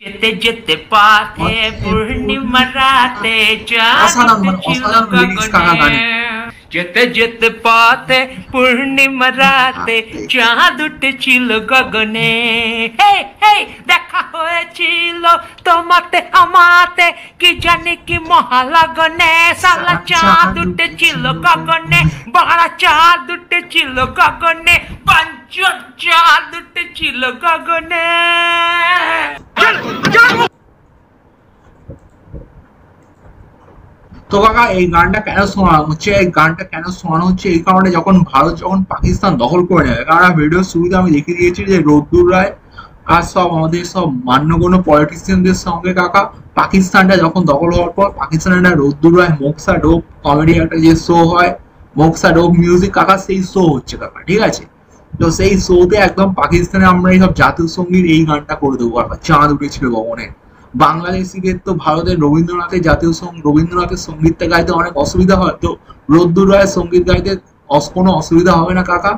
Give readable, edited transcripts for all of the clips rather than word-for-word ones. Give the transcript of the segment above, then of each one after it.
যেতে যেতে পথে পূর্ণিমা রাতে চাঁদ ছিল গগনে, যেতে যেতে পথে পূর্ণিমা রাতে চাঁদ উঠেছিল গগনে। হে হে দেখা হয়েছিল তোমাতে আমাতে, কি জানি কি মহালগনে, সালা চাঁদ উঠেছিল গগনে, বড় চাঁদ উঠেছিল গগনে, পঞ্চ চাঁদ উঠেছিল গগনে। তো কাকা এই গানটা কেন শোনানো হচ্ছে, এই গানটা কেন শোনানো হচ্ছে এই কারণে, যখন ভারত যখন পাকিস্তান দখল করে নেবে, কারণ ভিডিও শুরুতে আমি দেখিয়ে দিয়েছি যে রোদ্দুর রায় আর সব আমাদের সব মান্যগণ্য পলিটিশিয়ানদের সঙ্গে কাকা পাকিস্তানটা যখন দখল হওয়ার পর পাকিস্তানের একটা রোদ্দুর রায় মোক্সা ডোপ কমেডি একটা যে শো হয়, মোক্সা ডোপ মিউজিক কাকা, সেই শো হচ্ছে কাকা, ঠিক আছে। তো সেই শোতে একদম পাকিস্তানে আমরা এইসব জাতীয় সঙ্গীত এই গানটা করে দেবো কাকা, চাঁদ উঠেছিল গগনে। বাংলাদেশিদের তো ভারতের রবীন্দ্রনাথের জাতীয় রবীন্দ্রনাথের সঙ্গীতটা গাইতে অনেক অসুবিধা হয়, তো রোদ্দুর রায়ের সঙ্গীত গাইতে কোনো অসুবিধা হবে না কাকা।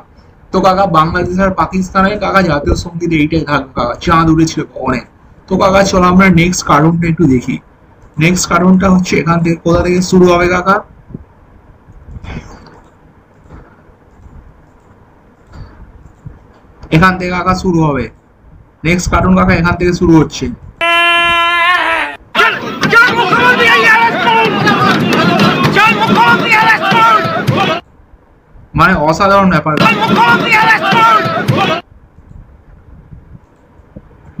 তো কাকা বাংলাদেশ আর পাকিস্তানের কাকা জাতীয় সঙ্গীত এইটাই থাকবে কাকা, চাঁদ উঠেছিল গগনে। তো কাকা চলো আমরা নেক্সট কার্টুনটা একটু দেখি। নেক্সট কার্টুনটা হচ্ছে এখান থেকে, কোথা থেকে শুরু হবে কাকা, এখান থেকে কাকা শুরু হবে। নেক্সট কার্টুন কাকা এখান থেকে শুরু হচ্ছে। মানে অসাধারণ ব্যাপার,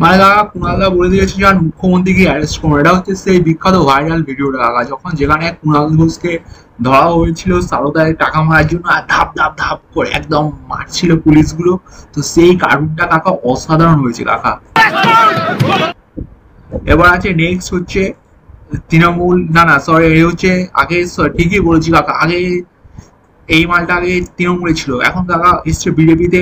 মানে কাকা কুণালদা বলে দিয়েছে যে আর মুখ্যমন্ত্রীকে অ্যারেস্ট করুন। এটা হচ্ছে সেই বিখ্যাত ভাইরাল ভিডিওটা কাকা, যখন যেখানে কুণাল ঘোষকে ধরা হয়েছিল সারদায় টাকা মারার জন্য, আর ধাপ ধাপ ধাপ করে একদম মারছিল পুলিশগুলো। তো সেই কার্টুনটা কাকা অসাধারণ হয়েছে কাকা। এবার আছে নেক্সট হচ্ছে তৃণমূল, না না সরি এই হচ্ছে আগে, ঠিকই বলেছি কাকা, আগে এই মালটা আগে তৃণমূলে ছিল, এখন কাকা এসছে বিজেপিতে।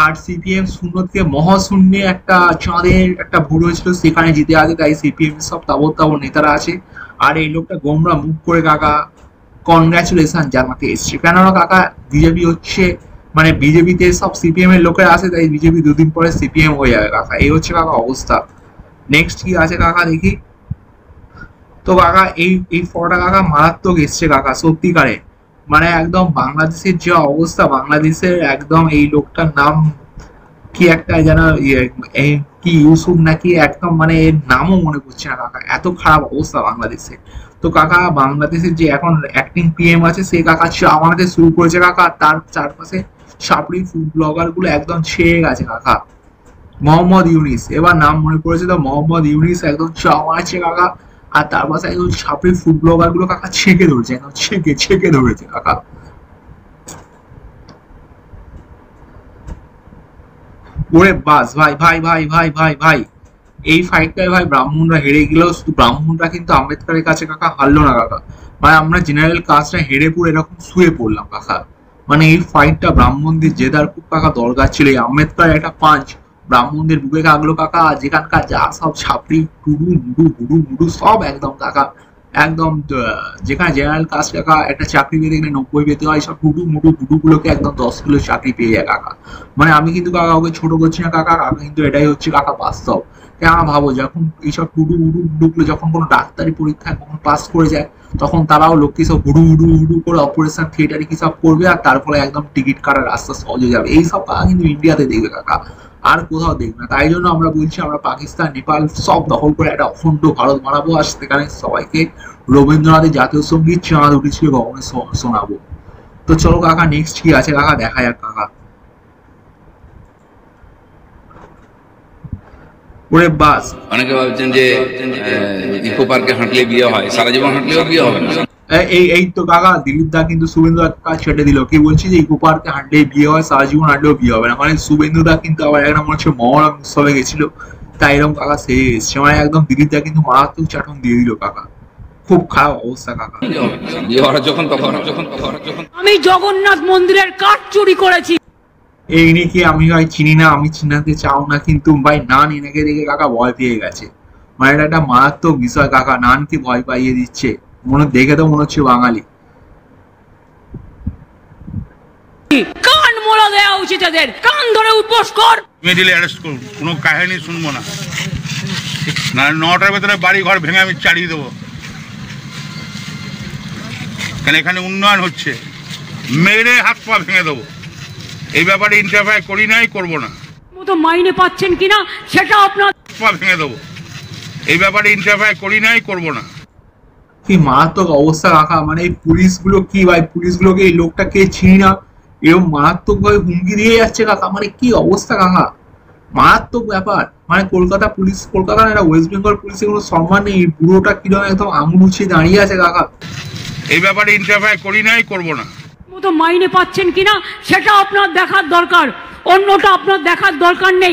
আর সিপিএম শূন্য থেকে মহাশূন্যে একটা চাঁদের একটা ভোট হয়েছিল, সেখানে জিতে আছে, তাই সিপিএম সব তাবর তাবর নেতারা আছে। আর এই লোকটা গোমরা মুখ করে কাকা কনগ্রাচুলেশন জানাতে এসছে, কেননা কাকা বিজেপি হচ্ছে মানে বিজেপিতে সব সিপিএম এর লোকেরা আছে, তাই বিজেপি দুদিন পরে সিপিএম হয়ে যাবে কাকা, এই হচ্ছে কাকা অবস্থা। নেক্সট কি আছে কাকা দেখি। তো কাকা এই ফটোটা কাকা মারাত্মক এসছে কাকা সত্যিকারে, মানে একদম বাংলাদেশের যে অবস্থা, বাংলাদেশের একদম এই লোকটার নাম কি একটা যেন কি ইউসুফ নাকি একদম, মানে এর নামও মনে পড়ছে না কাকা, এত খারাপ অবস্থা বাংলাদেশে। তো কাকা বাংলাদেশের যে এখন অ্যাক্টিং পিএম আছে সে কাকা চা বানাতে শুরু করেছে কাকা, তার চারপাশে সাপড়ি ফুড ব্লগার গুলো একদম ছেয়ে গেছে কাকা। মোহাম্মদ ইউনিস এবার নাম মনে পড়েছে, তো মোহাম্মদ ইউনিস একদম চা বানাচ্ছে কাকা, আর তার পাশে একদম সাপড়ি ফুড ব্লগার গুলো কাকা ছেঁকে ধরেছে, একদম ছেঁকে ধরেছে কাকা। ওরে বাস ভাই ভাই ভাই ভাই ভাই ভাই, এই ফাইটটায় ভাই ব্রাহ্মণরা হেরে গেলেও শুধু ব্রাহ্মণরা কিন্তু আম্বেদকরের কাছে কাকা হারলো না কাকা, মানে আমরা জেনারেল কাস্টটা হেরে পড়ে এরকম শুয়ে পড়লাম কাকা। মানে এই ফাইটটা ব্রাহ্মণদের জেদার খুব কাকা দরকার ছিল, এই আম্বেদকর একটা পাঁচ ব্রাহ্মণদের বুকে কাগলো কাকা, যেখানকার যা সব ছাপড়ি টুডু মুডু গুডু মুডু সব একদম কাকা, একদম যেখানে জেনারেল কাস্ট কাকা একটা চাকরি পেতে গেলে 90 পেতে হয়, সব টুডু মুডু গুডু গুলোকে একদম 10 কিলো চাকরি পেয়ে যায় কাকা। মানে আমি কিন্তু কাকা ওকে ছোট করছি না কাকা, কিন্তু এটাই হচ্ছে কাকা বাস্তব। কেন ভাবো যখন এইসব টুডু উডু গুলো যখন কোনো ডাক্তারি পরীক্ষায় কখন পাস করে যায়, তখন তারাও লোককে সব হুডু হুডু হুডু করে অপারেশন থিয়েটারে কি সব করবে, আর তার ফলে একদম টিকিট কাটার রাস্তা সহজ হয়ে যাবে। এইসব কাকা কিন্তু ইন্ডিয়াতে দেখবে কাকা, আর কোথাও দেখবে না। তাই জন্য আমরা বলছি আমরা পাকিস্তান নেপাল সব দখল করে একটা অখণ্ড ভারত বানাবো, আর সেখানে সবাইকে রবীন্দ্রনাথের জাতীয় সঙ্গীত চাঁদ উঠেছিল গগনে শোনাবো। তো চলো কাকা নেক্সট কি আছে কাকা দেখা যাক কাকা। ওরে বাস, অনেকে ভাবছেন যে ইকো পার্কে হাঁটলে বিয়ে হয়, সারা জীবন হাঁটলেও বিয়ে হবে না। এই তো কাকা দিলীপ দা কিন্তু শুভেন্দু দা কাজ ছেড়ে দিল, কি বলছি যে ইকো পার্কে হাঁটলেই বিয়ে হয়, সারা জীবন হাঁটলেও বিয়ে হবে না। মানে শুভেন্দু দা কিন্তু আবার একটা মনে হচ্ছে মহরম উৎসবে গেছিল, তাই এরকম কাকা সেই এসছে, মানে একদম দিলীপ দা কিন্তু মারাত্মক চাটন দিয়ে দিল কাকা, খুব খারাপ অবস্থা কাকা। বিয়ে হওয়ার যখন আমি জগন্নাথ মন্দিরের কাঠ চুরি করেছি, এই নিয়ে আমি ভাই চিনি না, আমি চিনাতে চাও না, কিন্তু ভাই নান এনেকে দেখে কাকা ভয় পেয়ে গেছে, মানে এটা একটা মারাত্মক বিষয় কাকা, নানকে ভয় পাইয়ে দিচ্ছে, মনে দেখে তো মনে হচ্ছে বাঙালি। কান মোড়া দেওয়া উচিত, এদের কান ধরে উঠবোস কর, ইমিডিয়েটলি অ্যারেস্ট করুন, কোনো কাহিনী শুনবো না। না 9টার ভেতরে বাড়ি ঘর ভেঙে আমি চালিয়ে দেবো, কেন এখানে উন্নয়ন হচ্ছে, মেরে হাত পা ভেঙে দেবো। এই ব্যাপারে ইন্টারফেয়ার করি নাই, করবো না। মতো মাইনে পাচ্ছেন কিনা সেটা আপনার পা ভেঙে দেবো, এই ব্যাপারে ইন্টারফেয়ার করি নাই, করবো না। কি মারাত্মক অবস্থা কাকা, মানে এই পুলিশগুলো কি ভাই, পুলিশগুলোকে এই লোকটাকে চিনি না, এরকম মারাত্মক ভাবে হুমকি দিয়ে যাচ্ছে কাকা, মানে কি অবস্থা কাকা, মারাত্মক ব্যাপার। মানে কলকাতা পুলিশ, কলকাতা না, ওয়েস্ট বেঙ্গল পুলিশের কোনো সম্মান নেই, পুরোটা কিরকম একদম আঙুল উঁচিয়ে দাঁড়িয়ে আছে কাকা। এই ব্যাপারে ইন্টারফেয়ার করি নাই, করবো না। মতো মাইনে পাচ্ছেন কিনা সেটা আপনার দেখার দরকার, অন্যটা আপনার দেখার দরকার নেই।